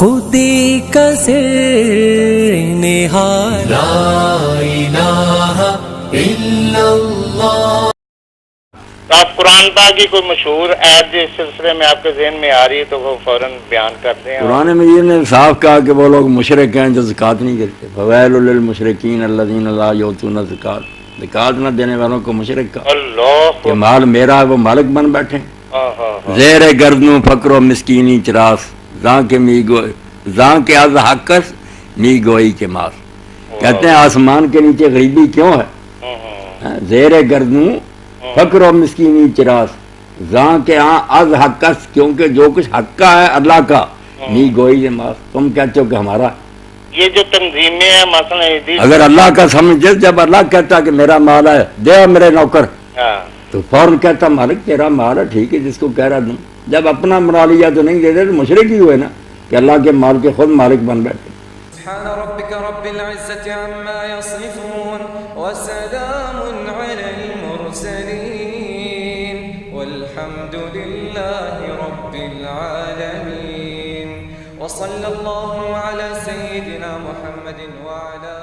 خودی کا سر نہاد لا الہ الا اللہ۔ آپ قرآن پاک کی کوئی مشہور آیت جس سلسلے میں آپ کے ذہن میں آ رہی ہے تو وہ فوراً بیان کرتے ہیں۔ قرآن مجید نے صاف کہا کہ وہ لوگ مشرک ہیں جو زکوٰۃ نہیں دیتے، فویل للمشرکین الذین لا یؤتون الزکوٰۃ، زکوٰۃ نہ دینے والوں کو مشرک کہا اللہ کہ مال میرا ہے وہ مالک بن بیٹھے۔ زیر گردنوں فقر و مسکینی چراس زاں کے می گوئی زاں کے از حقس می گوئی کے ماس، کہتے ہیں آسمان کے نیچے غریبی کیوں ہے؟ زیر گردنوں فقر و مسکینی چراس زاں کے از حقس، کیونکہ جو کچھ حق کا ہے اللہ کا، می گوئی کے ماس، تم کہتے ہو کہ ہمارا۔ یہ جو تنظیمیں ہیں مثلا اگر اللہ کا سمجھے، جب اللہ کہتا کہ میرا مال ہے دے میرے نوکر، تو فوراً کہتا مالک تیرا مال ہے، ٹھیک ہے جس کو کہہ رہا دوں۔ جب اپنا مرا لیا تو نہیں دے دے تو مشرک ہی ہوئے نا، کہ اللہ کے مال کے خود مالک بن بیٹھے۔ سبحان ربك رب العزة عما يصفون وسلام على المرسلين والحمد لله رب العالمين، وصلى الله على سيدنا محمد وعلى